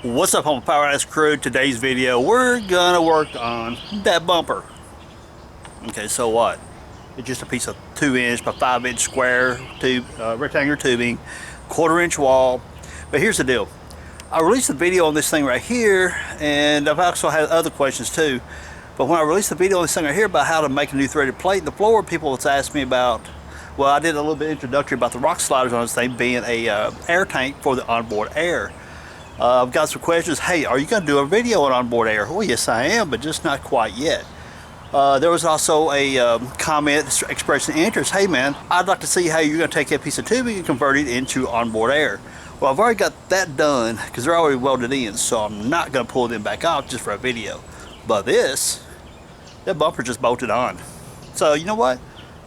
What's up, Home Powerhouse crew? Today's video, we're gonna work on that bumper. Okay, so what? It's just a piece of 2" by 5" square tube, rectangular tubing, 1/4" wall. But here's the deal. I released a video on this thing right here, and I've also had other questions too. But when I released the video on this thing right here about how to make a new threaded plate in the floor, people would ask me about, well, I did a little bit introductory about the rock sliders on this thing being a air tank for the onboard air. I've got some questions. Hey, are you going to do a video on onboard air? Well, yes, I am, but just not quite yet. There was also a comment expressing interest. Hey, man, I'd like to see how you're going to take that piece of tubing and convert it into onboard air. Well, I've already got that done because they're already welded in, so I'm not going to pull them back out just for a video. But that bumper just bolted on. So you know what?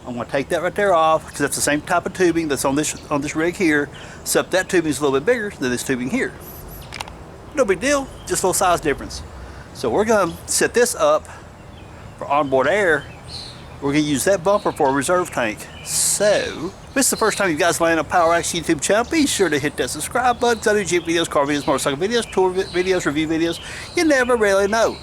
I'm going to take that right there off because that's the same type of tubing that's on this rig here, except that tubing is a little bit bigger than this tubing here. No big deal, just a little size difference. So we're going to set this up for onboard air. We're going to use that bumper for a reserve tank. So, if this is the first time you guys land on Power Axe YouTube channel, be sure to hit that subscribe button. I do Jeep videos, car videos, motorcycle videos, tour videos, review videos. You never really know.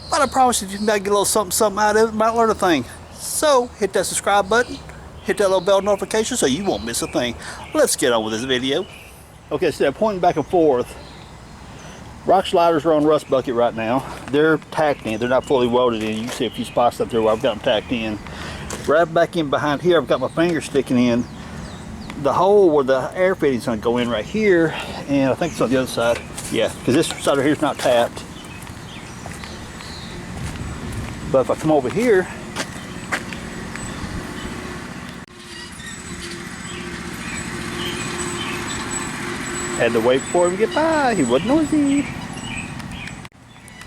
But I promise you might get a little something out of it, might learn a thing. So, hit that subscribe button, hit that little bell notification so you won't miss a thing. Let's get on with this video. Okay, so they're pointing back and forth. Rock sliders are on rust bucket right now. They're tacked in. They're not fully welded in. You can see a few spots up there where I've got them tacked in. Right back in behind here, I've got my finger sticking in the hole where the air fitting is going to go in right here. And I think it's on the other side. Yeah, because this side right here is not tapped. But if I come over here, had to wait for him to get by. He wasn't noisy.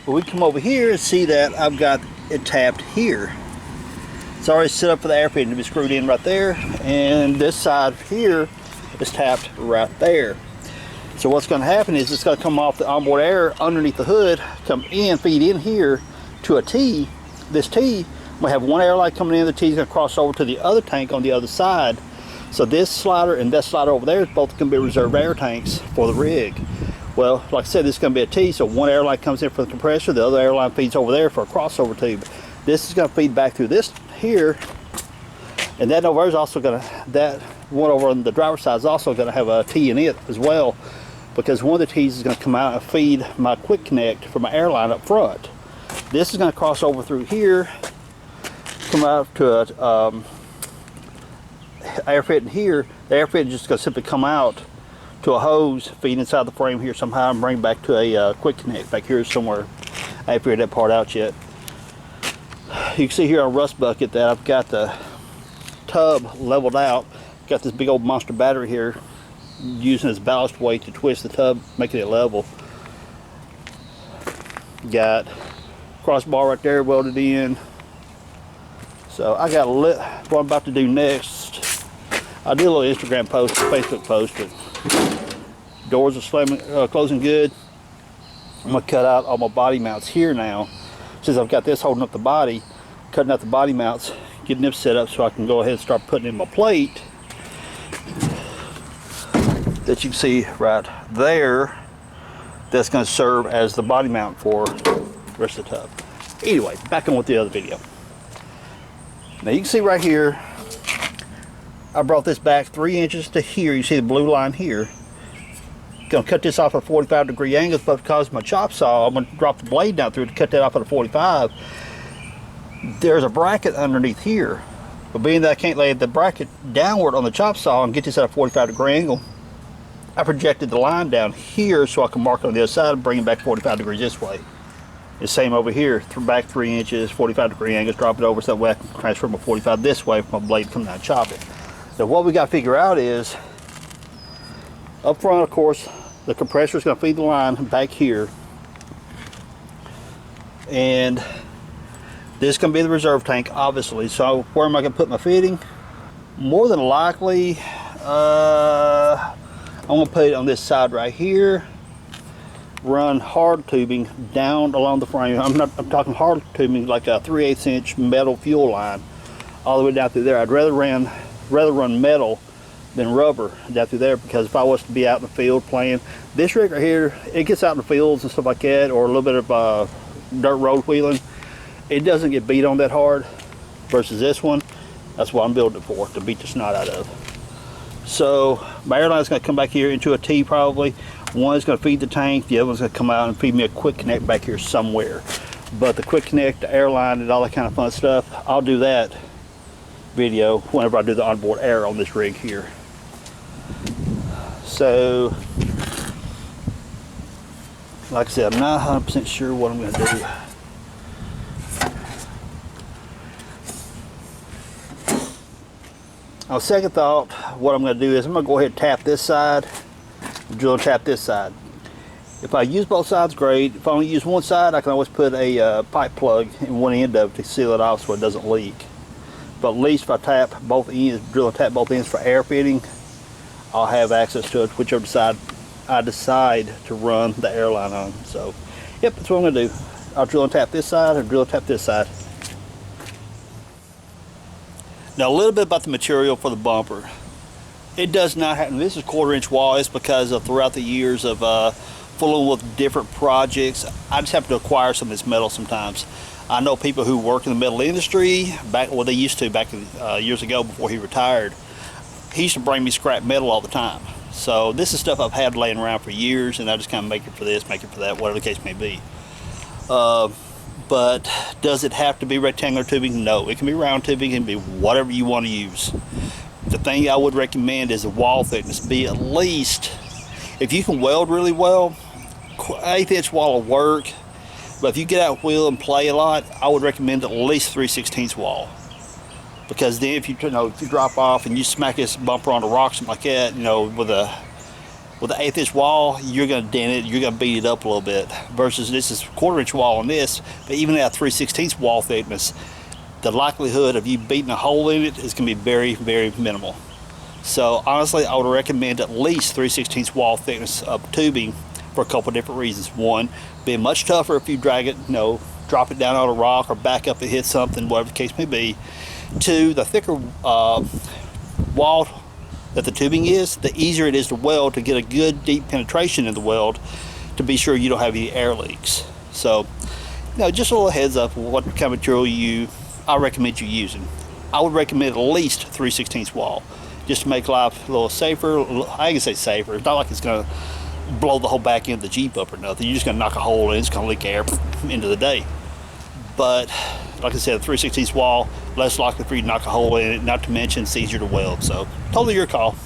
But we come over here and see that I've got it tapped here. It's already set up for the air fitting to be screwed in right there. And this side here is tapped right there. So what's going to happen is it's going to come off the onboard air underneath the hood, come in, feed in here to a T. This T, we have one air line coming in. The T is going to cross over to the other tank on the other side. So this slider and that slider over there is both going to be reserved air tanks for the rig. Well, like I said, this is going to be a T, so one air line comes in for the compressor, the other air line feeds over there for a crossover tube. This is going to feed back through this here, and that over there is also going to, that one over on the driver's side is also going to have a T in it as well, because one of the T's is going to come out and feed my quick connect for my air line up front. This is going to cross over through here, come out to a air fitting here. The air fitting is just going to simply come out to a hose, feed inside the frame here somehow, and bring back to a quick connect back here somewhere. I haven't figured that part out yet. You can see here on rust bucket that I've got the tub leveled out. Got this big old monster battery here, using its ballast weight to twist the tub, making it level. Got crossbar right there welded in. So I got what I'm about to do next. I did a little Instagram post, Facebook post, but doors are slamming, closing good. I'm gonna cut out all my body mounts here now. Since I've got this holding up the body, cutting out the body mounts, getting them set up so I can go ahead and start putting in my plate that you can see right there. That's gonna serve as the body mount for the rest of the tub. Anyway, back on with the other video. Now you can see right here, I brought this back 3 inches to here. You see the blue line here. Gonna cut this off at a 45-degree angle, but because of my chop saw, I'm gonna drop the blade down through it to cut that off at a 45. There's a bracket underneath here, but being that I can't lay the bracket downward on the chop saw and get this at a 45-degree angle, I projected the line down here so I can mark it on the other side and bring it back 45 degrees this way. The same over here, back 3 inches, 45-degree angles, drop it over so that way I can transfer my 45 this way for my blade to come down and chop it. So what we got to figure out is, up front, of course, the compressor is going to feed the line back here. And this is going to be the reserve tank, obviously. So where am I going to put my fitting? More than likely, I'm going to put it on this side right here. Run hard tubing down along the frame. I'm talking hard tubing like a 3/8 inch metal fuel line all the way down through there. I'd rather run metal than rubber down through there, because if I was to be out in the field playing, this rig right here, it gets out in the fields and stuff like that, or a little bit of dirt road wheeling, it doesn't get beat on that hard, versus this one. That's what I'm building it for, to beat the snot out of. So my airline's going to come back here into a T probably. One is going to feed the tank, the other one's going to come out and feed me a quick connect back here somewhere. But the quick connect, the airline, and all that kind of fun stuff, I'll do that video whenever I do the onboard air on this rig here. So, like I said, I'm not 100% sure what I'm going to do. On second thought, what I'm going to do is I'm going to go ahead and tap this side, drill and tap this side. If I use both sides, great. If I only use one side, I can always put a pipe plug in one end of it to seal it off so it doesn't leak. But at least if I tap both ends, drill and tap both ends for air fitting, I'll have access to it whichever side I decide to run the airline on. So, yep, that's what I'm going to do. I'll drill and tap this side and drill and tap this side. Now a little bit about the material for the bumper. It does not have, this is 1/4 inch wall. It's because of throughout the years of fooling with different projects, I just have to acquire some of this metal sometimes. I know people who work in the metal industry, well they used to back years ago before he retired. He used to bring me scrap metal all the time. So this is stuff I've had laying around for years, and I just kind of make it for this, make it for that, whatever the case may be. But does it have to be rectangular tubing? No, it can be round tubing, it can be whatever you want to use. The thing I would recommend is the wall thickness be at least, if you can weld really well, 1/8 inch wall will work. But if you get out wheel and play a lot, I would recommend at least 3/16 wall. Because then if you drop off and you smack this bumper on the rock, something like that, with the 1/8 inch wall, you're going to dent it, you're going to beat it up a little bit. Versus this is 1/4 inch wall on this, but even at 3/16 wall thickness, the likelihood of you beating a hole in it is going to be very, very minimal. So honestly, I would recommend at least 3/16 wall thickness of tubing for a couple of different reasons. One, being much tougher if you drag it, drop it down on a rock or back up and hit something, whatever the case may be. Two, the thicker wall that the tubing is, the easier it is to weld, to get a good deep penetration in the weld, to be sure you don't have any air leaks. So, just a little heads up of what kind of material I recommend you using. I would recommend at least 3/16 wall, just to make life a little safer. I can say safer. It's not like it's going to blow the whole back end of the Jeep up or nothing. You're just going to knock a hole in, it's going to leak air into the day. But like I said, 3/16 wall, less likely for you to knock a hole in it, not to mention it's easier to weld. So totally your call.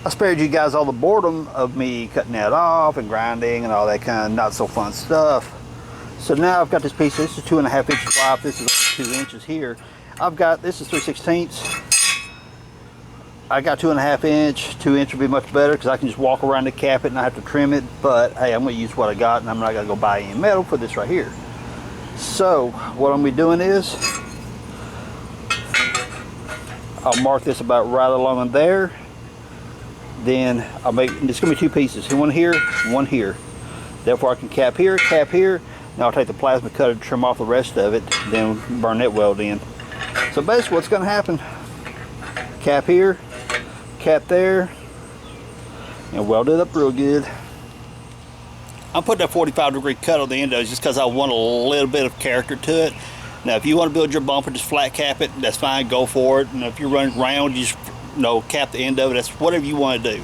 I spared you guys all the boredom of me cutting that off and grinding and all that kind of not so fun stuff. So now I've got this piece. This is 2.5 inches wide. This is only 2 inches here. This is 3/16. I got 2.5 inch. 2 inch would be much better because I can just walk around and cap it and not have to trim it. But hey, I'm going to use what I got, and I'm not going to go buy any metal for this right here. So what I'm going to be doing is I'll mark this about right along in there. Then I'll make, it's going to be 2 pieces. One here, one here. Therefore I can cap here, cap here. Now I'll take the plasma cutter to trim off the rest of it, then burn that weld in. So basically what's going to happen, cap here, cap there, and weld it up real good. I'm putting that 45-degree cut on the end of it just because I want a little bit of character to it. Now if you want to build your bumper, just flat cap it, that's fine, go for it. And if you're running round, you just cap the end of it. That's whatever you want to do.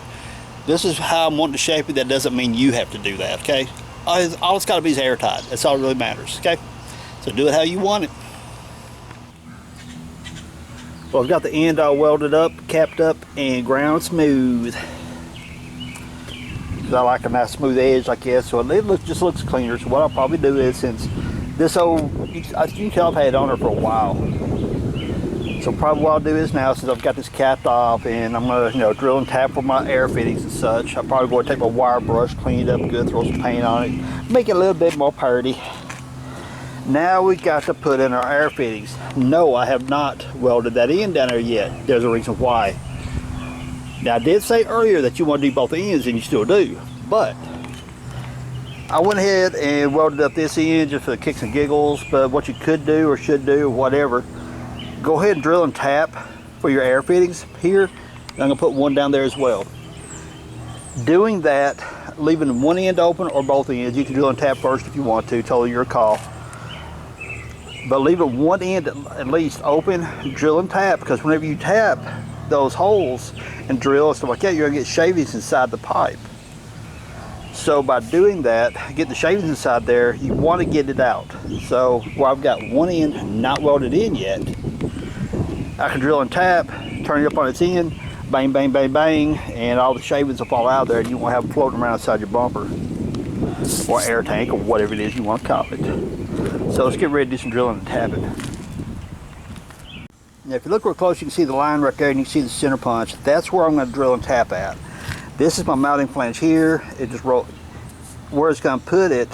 This is how I'm wanting to shape it. That doesn't mean you have to do that, okay? All it's got to be is airtight. That's all that really matters, okay? So do it how you want it. Well, I've got the end all welded up, capped up, and ground smooth. Because I like a nice smooth edge like this, so it just looks cleaner. So what I'll probably do is, since this old, you can tell I've had it on her for a while. So probably what I'll do is now, since I've got this capped off and I'm going to drill and tap for my air fittings and such, I'll probably go and take my wire brush, clean it up good, throw some paint on it, make it a little bit more pretty. Now we got to put in our air fittings. No, I have not welded that in down there yet. There's a reason why. Now I did say earlier that you want to do both ends, and you still do, but I went ahead and welded up this end just for the kicks and giggles. But what you could do or should do or whatever, go ahead and drill and tap for your air fittings here. I'm going to put one down there as well. Doing that, leaving one end open or both ends, you can drill and tap first if you want to, totally your call. But leaving one end at least open, drill and tap, because whenever you tap those holes and drill and stuff like that, you're going to get shavings inside the pipe. So by doing that, get the shavings inside there, you want to get it out. So where I've got one end not welded in yet, I can drill and tap, turn it up on its end, bang, bang, bang, bang, and all the shavings will fall out of there, and you won't have them floating around inside your bumper or air tank or whatever it is you want to call it. So let's get ready to do some drilling and tapping. Now if you look real close, you can see the line right there, and you can see the center punch. That's where I'm going to drill and tap at. This is my mounting flange here. It just rolled. Where it's going to put it,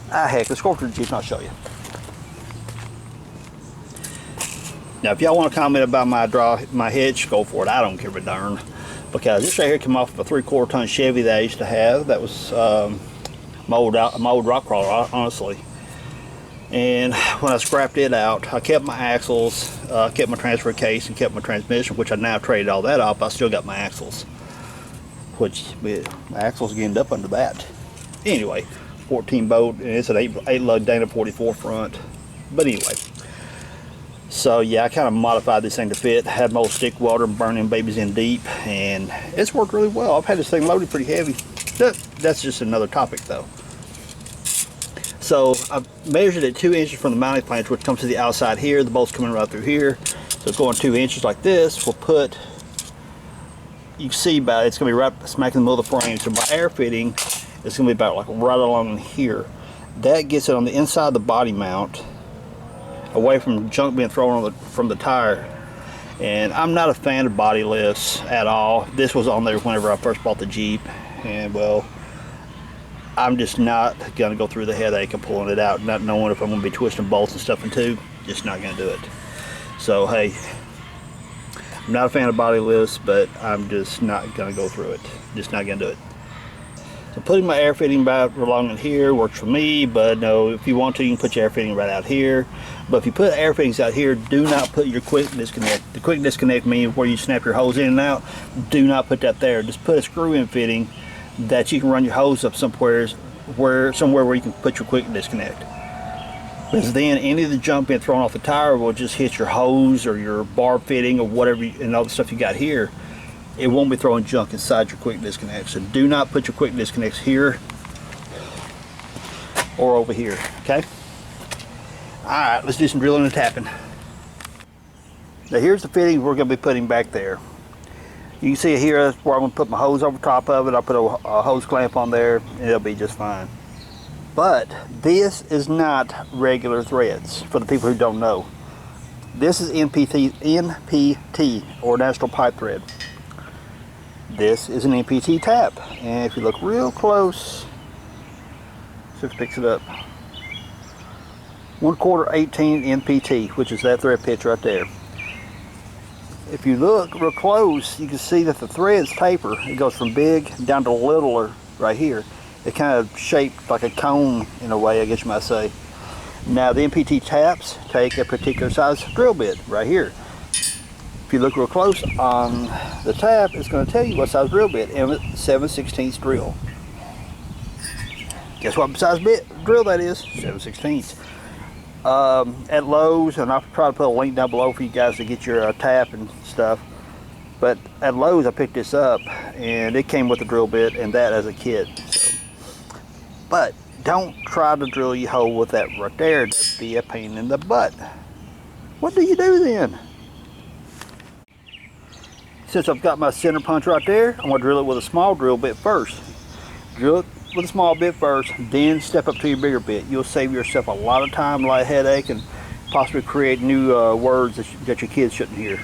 heck, let's go over to the Jeep and I'll show you. Now, if y'all want to comment about my hitch, go for it. I don't give a darn, because this right here came off of a 3/4 ton Chevy that I used to have. That was my old rock crawler, honestly. And when I scrapped it out, I kept my axles, kept my transfer case, and kept my transmission, which I now traded all that off. I still got my axles, which my axles ended up under that. Anyway, 14 bolt, and it's an 8 lug Dana 44 front. But anyway, so yeah, I kind of modified this thing to fit. Had my old stick welder and burning babies in deep, and it's worked really well. I've had this thing loaded pretty heavy. That's just another topic though. So I measured it 2 inches from the mounting flange, which comes to the outside here. The bolt's coming right through here. So it's going 2 inches like this. We'll put, you can see about it, it's going to be right smack in the middle of the frame. So my air fitting is going to be about like right along here. That gets it on the inside of the body mount, away from junk being thrown on from the tire. And I'm not a fan of body lifts at all. This was on there whenever I first bought the Jeep, and well, I'm just not going to go through the headache of pulling it out, not knowing if I'm going to be twisting bolts and stuff in two. Just not going to do it. So hey, I'm not a fan of body lifts, but I'm just not going to go through it. Just not going to do it. So putting my air fitting about along in here works for me, but no, if you want to, you can put your air fitting right out here. But if you put air fittings out here, do not put your quick disconnect. The quick disconnect means where you snap your hose in and out. Do not put that there. Just put a screw-in fitting that you can run your hose up somewhere where you can put your quick disconnect. Because then any of the junk being thrown off the tire will just hit your hose or your barb fitting or whatever, and all the stuff you got here. It won't be throwing junk inside your quick disconnect. So do not put your quick disconnects here or over here, okay? Alright, let's do some drilling and tapping. Now here's the fittings we're going to be putting back there. You can see here, that's where I'm going to put my hose over top of it. I'll put a hose clamp on there, and it'll be just fine. But this is not regular threads, for the people who don't know. This is NPT, or National Pipe Thread. This is an NPT tap, and if you look real close, see if it picks it up. 1/4 18 NPT, which is that thread pitch right there. If you look real close, you can see that the threads taper. It goes from big down to littler right here. It kind of shaped like a cone in a way, I guess you might say. Now the NPT taps take a particular size drill bit right here. If you look real close on the tap, it's going to tell you what size drill bit, and it's 7/16 drill. Guess what size drill that is? 7/16. At Lowe's, and I'll try to put a link down below for you guys to get your tap and stuff. But at Lowe's, I picked this up, and it came with a drill bit and that as a kit. So. But don't try to drill your hole with that right there. That'd be a pain in the butt. What do you do then? Since I've got my center punch right there, I'm going to drill it with a small drill bit first. Drill it with a small bit first, then step up to your bigger bit. You'll save yourself a lot of time, a lot of headache, and possibly create new words that your kids shouldn't hear.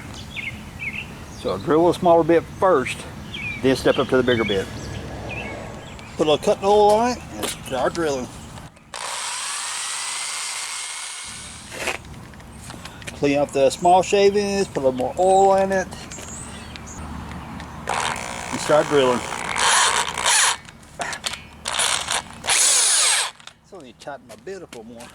So drill with a smaller bit first, then step up to the bigger bit. Put a little cutting oil on it and start drilling. Clean up the small shavings, put a little more oil in it, and start drilling. So I need to tighten my bit up a little more.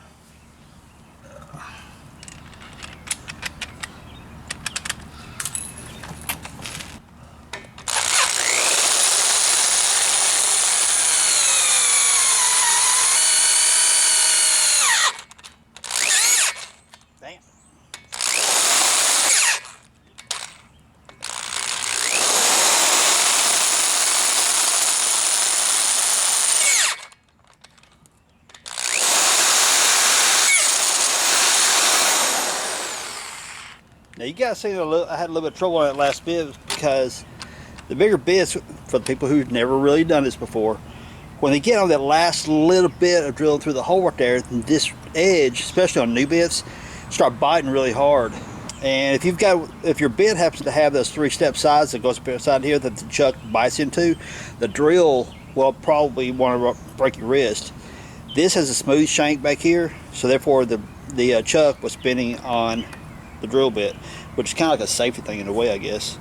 Now you guys seen I had a little bit of trouble on that last bit because the bigger bits, for the people who've never really done this before, when they get on that last little bit of drilling through the hole right there, this edge, especially on new bits, start biting really hard. And if your bit happens to have those 3-step sides that goes beside here that the chuck bites into, the drill will probably want to break your wrist. This has a smooth shank back here, so therefore the chuck was spinning on the drill bit, which is kind of like a safety thing in a way, I guess.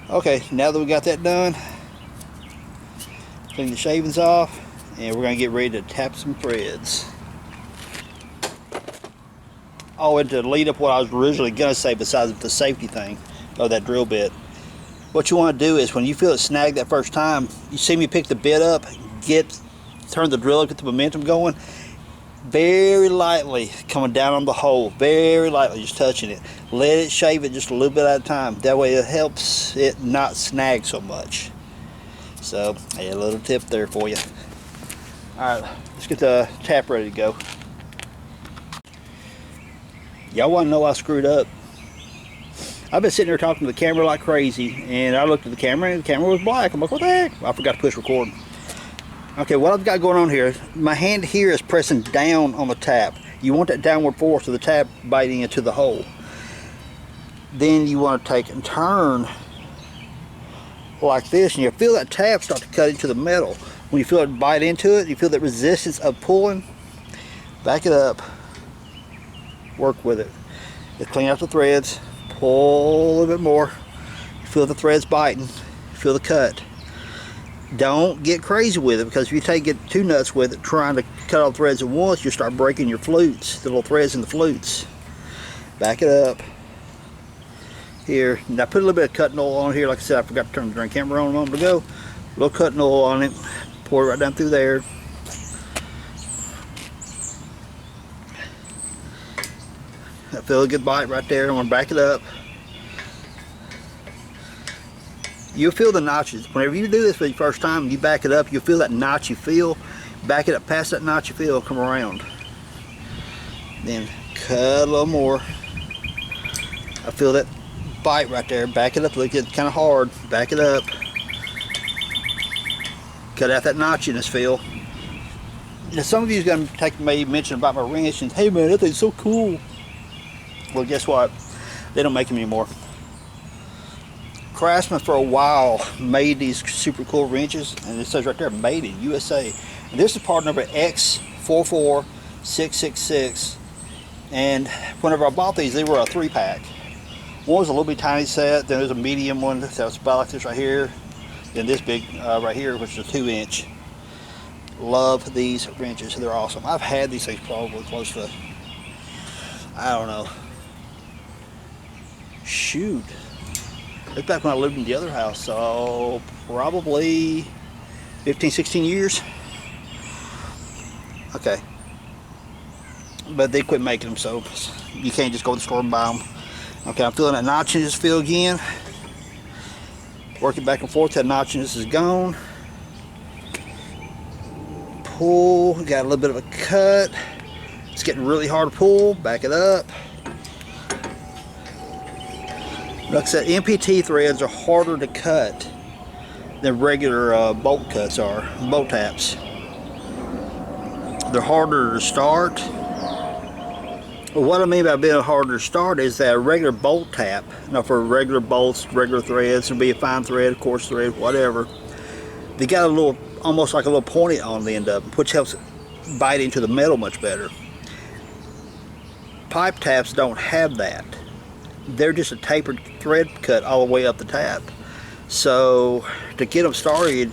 Okay, now that we got that done, clean the shavings off, and we're going to get ready to tap some threads. Oh, and to lead up what I was originally going to say besides the safety thing of that drill bit, what you want to do is when you feel it snag that first time, you see me pick the bit up, turn the drill up, get the momentum going, very lightly coming down on the hole, very lightly, just touching it. Let it shave it just a little bit at a time. That way it helps it not snag so much. So, a little tip there for you. Alright, let's get the tap ready to go. Y'all want to know I screwed up? I've been sitting there talking to the camera like crazy, and I looked at the camera and the camera was black. I'm like, what the heck? I forgot to push record. Okay, what I've got going on here, my hand here is pressing down on the tap. You want that downward force of the tap biting into the hole. Then you want to take and turn like this, and you feel that tap start to cut into the metal. When you feel it bite into it, you feel that resistance of pulling, back it up, work with it. Just clean out the threads, pull a little bit more, you feel the threads biting, feel the cut. Don't get crazy with it, because if you get too nuts with it, trying to cut all the threads at once, you start breaking your flutes, the little threads in the flutes. Back it up. Here, now put a little bit of cutting oil on here. Like I said, I forgot to turn the drain camera on a moment ago. A little cutting oil on it, pour it right down through there. I feel a good bite right there. I'm going to back it up. You'll feel the notches. Whenever you do this for the first time, you back it up, you'll feel that notch you feel. Back it up past that notch you feel, come around. Then cut a little more. I feel that bite right there. Back it up, look, it's kind of hard. Back it up. Cut out that notchiness feel. Now some of you is going to take me mention about my wrench and, hey man, that thing's so cool. Well, guess what? They don't make them anymore. Craftsman for a while made these super cool wrenches, and it says right there, made in USA. And this is part number X44666. And whenever I bought these, they were a 3-pack. One was a little bit tiny set, then there's a medium one that was about like this right here, then this big right here, which is a 2-inch. Love these wrenches, they're awesome. I've had these things probably close to, I don't know, shoot, it's back when I lived in the other house, so probably 15, 16 years. Okay. But they quit making them, so you can't just go to the store and buy them. Okay, I'm feeling that notchiness feel again. Working back and forth, that notchiness is gone. Pull, got a little bit of a cut. It's getting really hard to pull, back it up. Like I said, MPT threads are harder to cut than regular bolt cuts are, bolt taps. They're harder to start. What I mean by being harder to start is that a regular bolt tap, for regular bolts, regular threads, it'll be a fine thread, coarse thread, whatever, they got a little, almost like a little pointy on the end of them, which helps bite into the metal much better. Pipe taps don't have that. They're just a tapered thread cut all the way up the tap. So to get them started,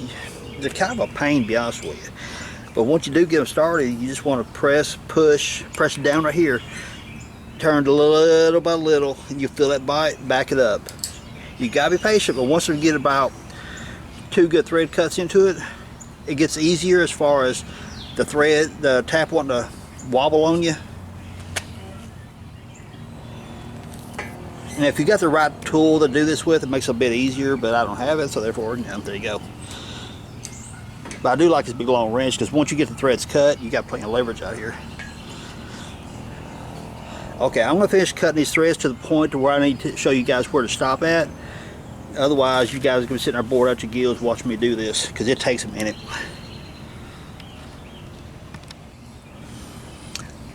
they're kind of a pain, to be honest with you. But once you do get them started, you just want to press, push, press it down right here. Turn it little by little, and you feel that bite, back it up. You gotta be patient, but once you get about 2 good thread cuts into it, it gets easier as far as the tap wanting to wobble on you. And if you got the right tool to do this with, it makes it a bit easier, but I don't have it, so therefore, there you go. But I do like this big long wrench, because once you get the threads cut, you got plenty of leverage out here. Okay, I'm gonna finish cutting these threads to the point to where I need to show you guys where to stop at. Otherwise, you guys are gonna be sitting there bored out your gills watching me do this, because it takes a minute.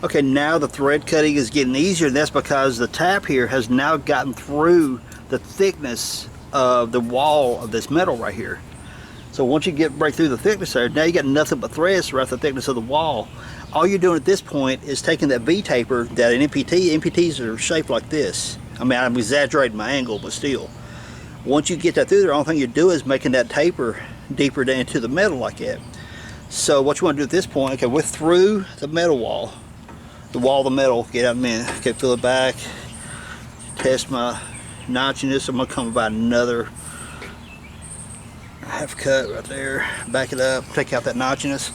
Okay, now the thread cutting is getting easier, and that's because the tap here has now gotten through the thickness of the wall of this metal right here. So once you break through the thickness there, now you got nothing but threads throughout the thickness of the wall. All you're doing at this point is taking that V-taper that an NPTs are shaped like this. I mean, I'm exaggerating my angle, but still. Once you get that through there, the only thing you do is making that taper deeper down into the metal like that. So what you want to do at this point, okay, we're through the metal wall. The wall of the metal, get out in a minute. Okay, fill it back, test my notchiness. I'm going to come about another half cut right there, back it up, take out that notchiness.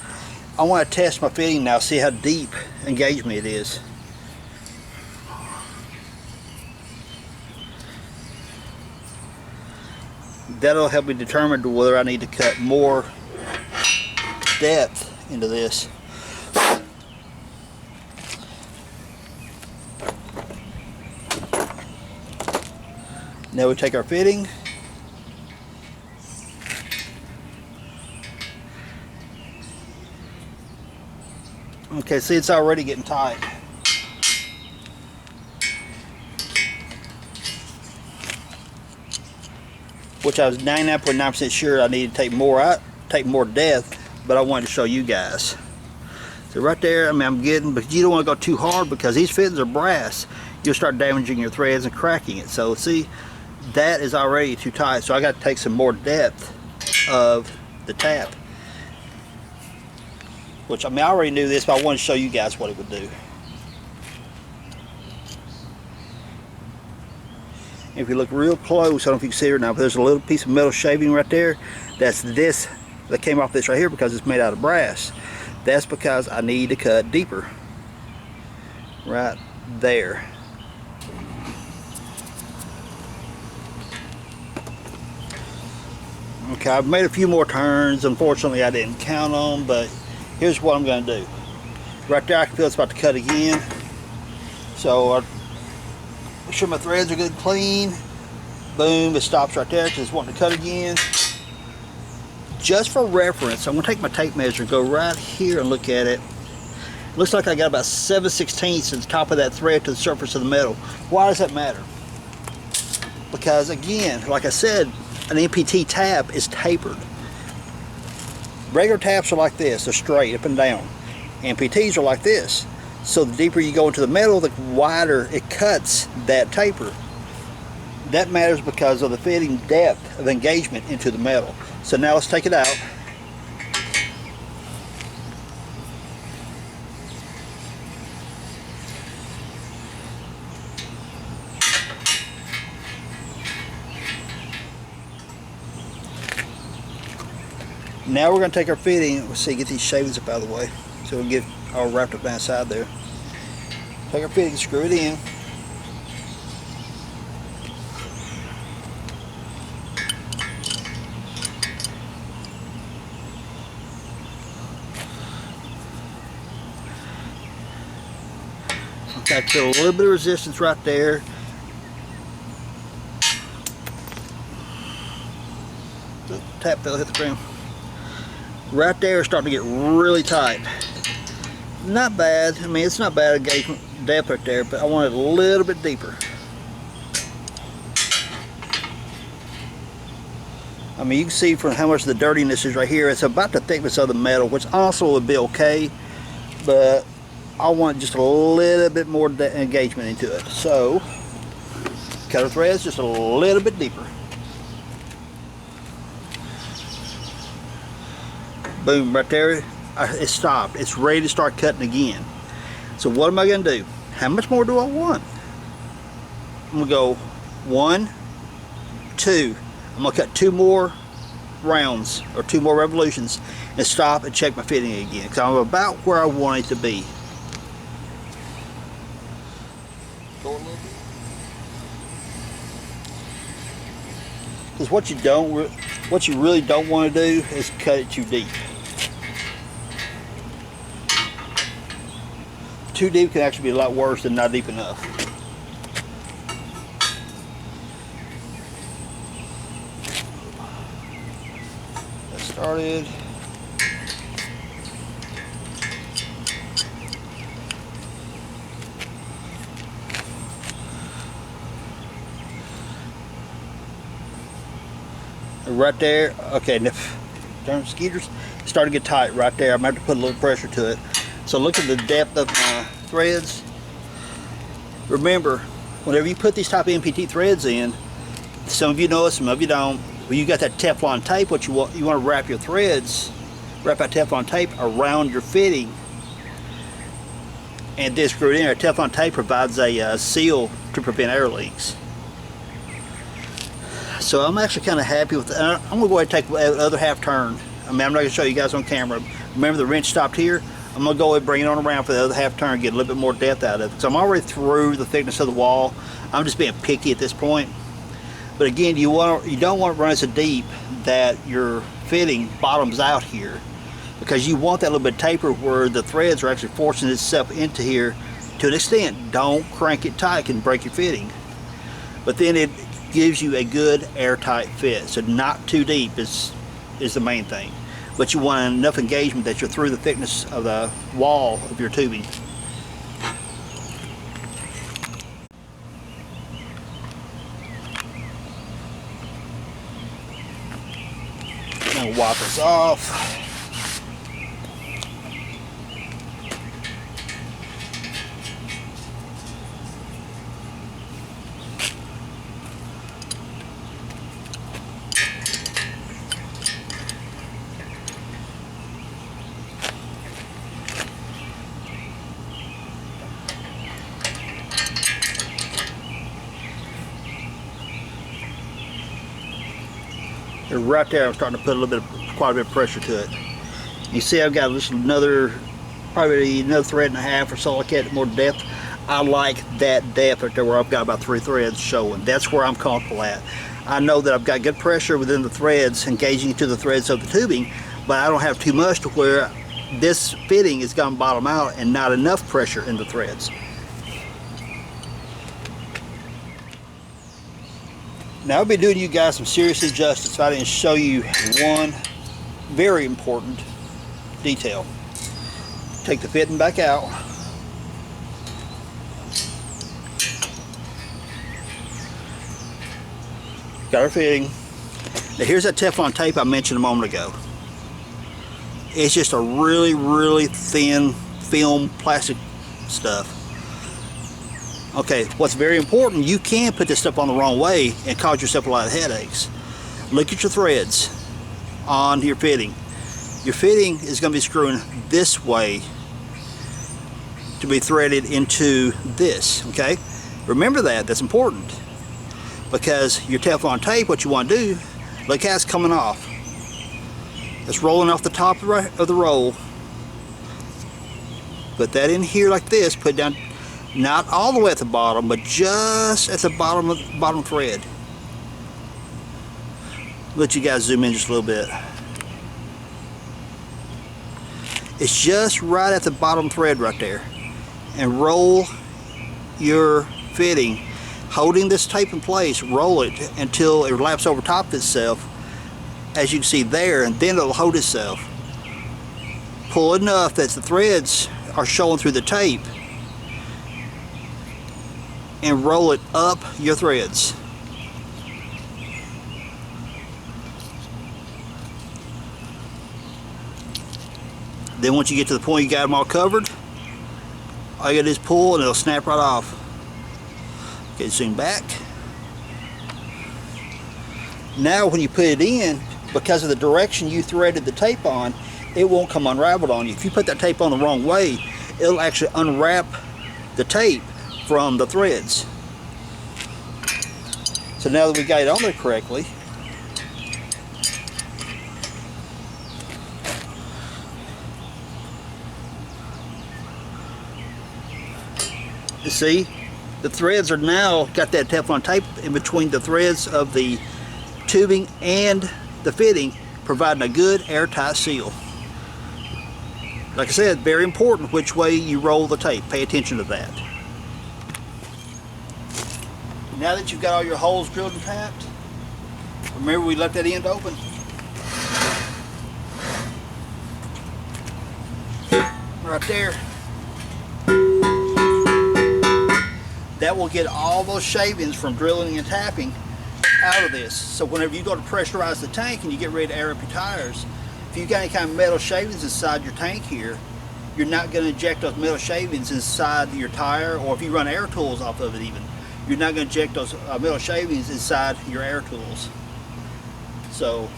I want to test my fitting now, see how deep engagement it is. That'll help me determine whether I need to cut more depth into this. Now we take our fitting. Okay, see, it's already getting tight. Which I was 99.9% sure I need to take more out, take more depth, but I wanted to show you guys. So right there, I mean, I'm getting, but you don't want to go too hard because these fittings are brass. You'll start damaging your threads and cracking it. So see, that is already too tight. So I got to take some more depth of the tap. Which, I mean, I already knew this, but I wanted to show you guys what it would do. If you look real close, I don't know if you can see it now, but there's a little piece of metal shaving right there. That's this, that came off this right here because it's made out of brass. That's because I need to cut deeper. Right there. Okay, I've made a few more turns. Unfortunately, I didn't count them, but here's what I'm going to do. Right there, I can feel it's about to cut again. So I'll make sure my threads are good and clean. Boom, it stops right there because it's wanting to cut again. Just for reference, I'm going to take my tape measure, go right here and look at it. Looks like I got about 7/16 at the top of that thread to the surface of the metal. Why does that matter? Because again, like I said, an NPT tap is tapered. Regular taps are like this, they're straight up and down. NPTs are like this. So the deeper you go into the metal, the wider it cuts that taper. That matters because of the fitting depth of engagement into the metal. So now let's take it out. Now we're going to take our fitting. Let's see, get these shavings up out of the way so we can get all wrapped up down the side there. Take our fitting, screw it in. Okay, I feel a little bit of resistance right there. Tap fell, hit the ground. Right there is starting to get really tight. Not bad. I mean, it's not bad engagement depth right there, but I want it a little bit deeper. I mean, you can see from how much the dirtiness is right here. It's about the thickness of the metal, which also would be okay, but I want just a little bit more engagement into it. So, cut our threads just a little bit deeper. Boom, right there, it stopped. It's ready to start cutting again. So what am I going to do? How much more do I want? I'm going to go 1, 2. I'm going to cut 2 more rounds or 2 more revolutions and stop and check my fitting again because I'm about where I want it to be. Go a little bit. Because what you really don't want to do is cut it too deep. Too deep can actually be a lot worse than not deep enough. That started. Right there, okay, darn skeeters, starting to get tight right there. I'm going to have to put a little pressure to it. So look at the depth of my threads. Remember, whenever you put these type of MPT threads in, some of you know it, some of you don't. When you got that Teflon tape, what you want to wrap your threads, wrap that Teflon tape around your fitting, and then screw it in there. Teflon tape provides a seal to prevent air leaks. So I'm actually kind of happy with it. I'm going to go ahead and take the other half turn. I mean, I'm not going to show you guys on camera. Remember the wrench stopped here? I'm going to go ahead and bring it on around for the other half turn, get a little bit more depth out of it. So I'm already through the thickness of the wall. I'm just being picky at this point. But again, you don't want to run so deep that your fitting bottoms out here, because you want that little bit of taper where the threads are actually forcing itself into here to an extent. Don't crank it tight, it can break your fitting. But then it gives you a good airtight fit. So not too deep is the main thing. But you want enough engagement that you're through the thickness of the wall of your tubing. I'm gonna wipe this off. Right there, I'm starting to put quite a bit of pressure to it. You see, I've got just probably another thread and a half or so like that, more depth. I like that depth right there where I've got about 3 threads showing. That's where I'm comfortable at. I know that I've got good pressure within the threads, engaging into the threads of the tubing, but I don't have too much to where this fitting is going to bottom out and not enough pressure in the threads. Now I'll be doing you guys some serious injustice if I didn't show you one very important detail. Take the fitting back out. Got our fitting. Now here's that Teflon tape I mentioned a moment ago. It's just a really, really thin film plastic stuff. Okay, what's very important, you can put this stuff on the wrong way and cause yourself a lot of headaches. Look at your threads on your fitting. Your fitting is going to be screwing this way to be threaded into this, okay? Remember that, that's important. Because your Teflon tape, what you want to do, look how it's coming off. It's rolling off the top of the roll. Put that in here like this, put it down. Not all the way at the bottom, but just at the bottom thread. Let you guys zoom in just a little bit. It's just right at the bottom thread right there. And roll your fitting, holding this tape in place, roll it until it wraps over top of itself, as you can see there, and then it'll hold itself. Pull enough that the threads are showing through the tape, and roll it up your threads. Then once you get to the point you got them all covered, all you gotta do is pull and it'll snap right off. Okay, zoom back. Now when you put it in, because of the direction you threaded the tape on, it won't come unraveled on you. If you put that tape on the wrong way, it'll actually unwrap the tape from the threads. So now that we got it on there correctly, you see, the threads are now got that Teflon tape in between the threads of the tubing and the fitting, providing a good airtight seal. Like I said, very important which way you roll the tape. Pay attention to that. Now that you've got all your holes drilled and tapped, remember we left that end open. Right there. That will get all those shavings from drilling and tapping out of this. So whenever you go to pressurize the tank and you get ready to air up your tires, if you got any kind of metal shavings inside your tank here, you're not going to inject those metal shavings inside your tire, or if you run air tools off of it even, you're not going to inject those metal shavings inside your air tools. So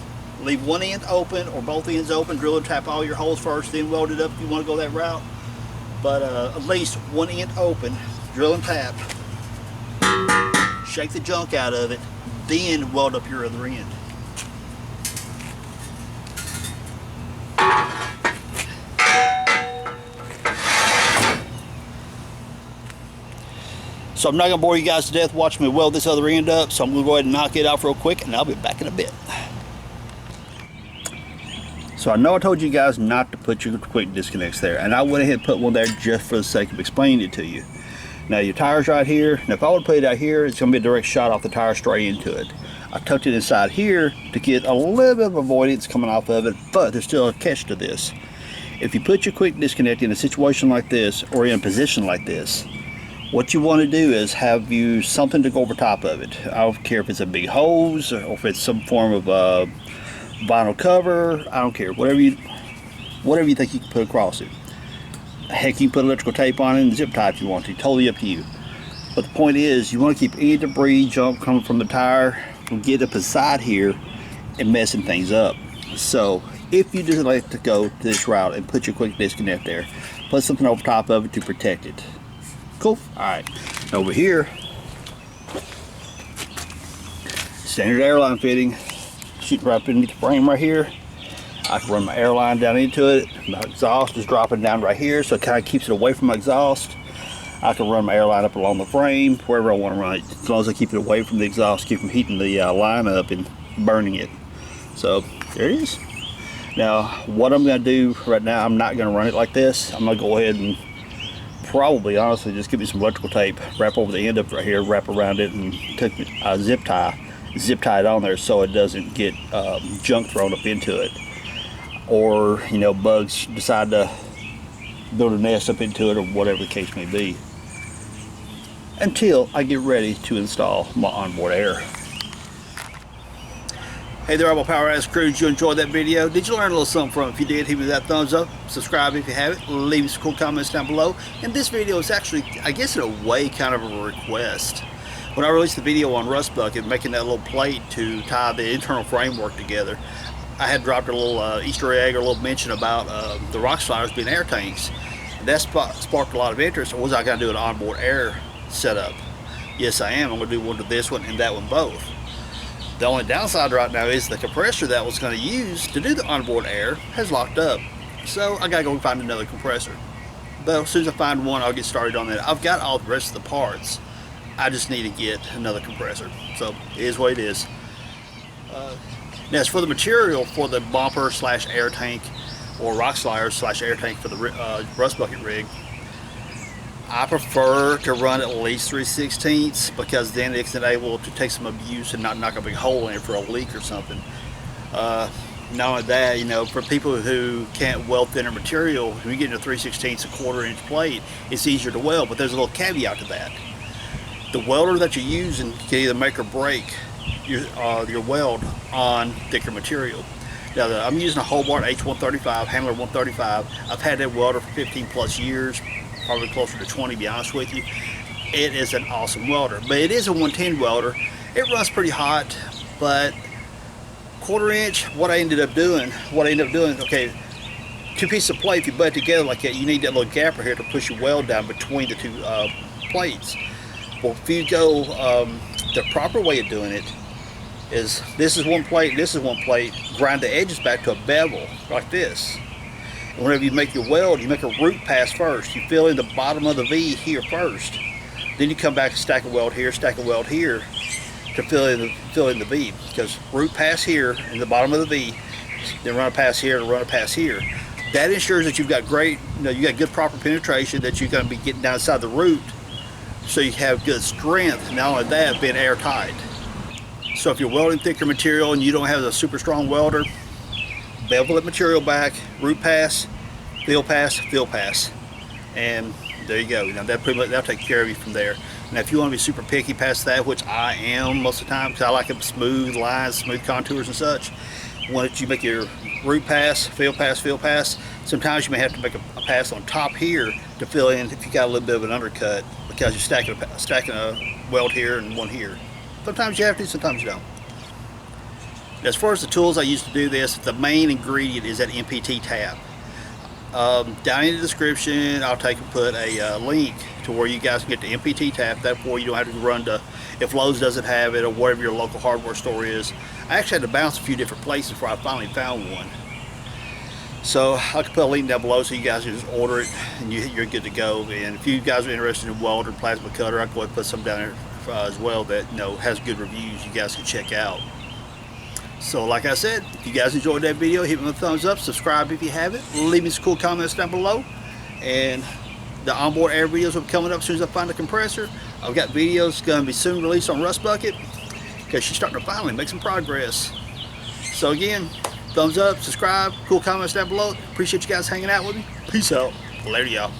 leave one end open or both ends open, drill and tap all your holes first, then weld it up if you want to go that route. But at least one end open, drill and tap, shake the junk out of it, then weld up your other end. So I'm not going to bore you guys to death watching me weld this other end up, so I'm going to go ahead and knock it off real quick, and I'll be back in a bit. So I know I told you guys not to put your quick disconnects there, and I went ahead and put one there just for the sake of explaining it to you. Now your tire's right here, and if I would put it out here, it's going to be a direct shot off the tire straight into it. I tucked it inside here to get a little bit of avoidance coming off of it, but there's still a catch to this. If you put your quick disconnect in a situation like this, or in a position like this, what you want to do is have you something to go over top of it. I don't care if it's a big hose or if it's some form of vinyl cover. I don't care. Whatever you think you can put across it. Heck, you can put electrical tape on it and zip tie if you want to. Totally up to you. But the point is, you want to keep any debris, junk coming from the tire, from get up inside here and messing things up. So if you just like to go this route and put your quick disconnect there, put something over top of it to protect it. Cool. Alright, over here, standard airline fitting, shooting right beneath the frame right here. I can run my airline down into it. My exhaust is dropping down right here, so it kind of keeps it away from my exhaust. I can run my airline up along the frame, wherever I want to run it, as long as I keep it away from the exhaust, keep from heating the line up and burning it. So there it is. Now what I'm going to do right now, I'm not going to run it like this. I'm going to go ahead and probably, honestly, just give me some electrical tape, wrap over the end of it right here, wrap around it, and take a zip tie it on there so it doesn't get junk thrown up into it, or you know, bugs decide to build a nest up into it, or whatever the case may be, until I get ready to install my onboard air. Hey there, all my power-ass crew. Did you enjoy that video? Did you learn a little something from it? If you did, hit me that thumbs up. Subscribe if you haven't. Leave me some cool comments down below. And this video is actually, I guess in a way, kind of a request. When I released the video on Rust Bucket, making that little plate to tie the internal framework together, I had dropped a little Easter egg or a little mention about the rock sliders being air tanks. And that sparked a lot of interest. Was I going to do an onboard air setup? Yes, I am. I'm going to do one to this one and that one both. The only downside right now is the compressor that I was going to use to do the onboard air has locked up. So I got to go find another compressor. But as soon as I find one, I'll get started on that. I've got all the rest of the parts. I just need to get another compressor. So it is what it is. Now as for the material for the bumper slash air tank, or rock slider slash air tank for the Rust Bucket rig, I prefer to run at least 3/16 because then it's able to take some abuse and not knock a big hole in it for a leak or something. Not only that, you know, for people who can't weld thinner material, when you get into 3/16, a 1/4 inch plate, it's easier to weld, but there's a little caveat to that. The welder that you're using can either make or break your weld on thicker material. Now I'm using a Hobart H135, Handler 135. I've had that welder for 15 plus years. Probably closer to 20, to be honest with you. It is an awesome welder, but it is a 110 welder. It runs pretty hot, but 1/4 inch, what I ended up doing, okay, two pieces of plate, if you butt together like that, you need that little gap right here to push your weld down between the two plates. Well, if you go, the proper way of doing it is, this is one plate, this is one plate, grind the edges back to a bevel, like this. Whenever you make your weld, you make a root pass first. You fill in the bottom of the V here first. Then you come back and stack a weld here to fill in the V. Because root pass here in the bottom of the V, then run a pass here and run a pass here. That ensures that you've got great, you got good proper penetration, that you're going to be getting down inside the root, so you have good strength. Not only that, being airtight. So if you're welding thicker material and you don't have a super strong welder, bevel that material back, root pass, fill pass, fill pass, and there you go. Now that'll take care of you from there. Now if you want to be super picky past that, which I am most of the time, because I like them smooth lines, smooth contours and such, once you make your root pass, fill pass, fill pass, sometimes you may have to make a pass on top here to fill in if you got a little bit of an undercut, because you're stacking a weld here and one here. Sometimes you have to, sometimes you don't. As far as the tools I use to do this, the main ingredient is that MPT tab. Down in the description, I'll put a link to where you guys can get the MPT tab. Therefore, you don't have to run to, if Lowe's doesn't have it or wherever your local hardware store is. I actually had to bounce a few different places before I finally found one. So I can put a link down below so you guys can just order it and you're good to go. And if you guys are interested in welder, plasma cutter, I can go ahead and put some down there as well that has good reviews you guys can check out. So like I said, if you guys enjoyed that video, hit me with a thumbs up, subscribe if you haven't, leave me some cool comments down below, and the onboard air videos will be coming up as soon as I find a compressor. I've got videos going to be soon released on Rust Bucket because she's starting to finally make some progress. So again, thumbs up, subscribe, cool comments down below. Appreciate you guys hanging out with me. Peace out. Later, y'all.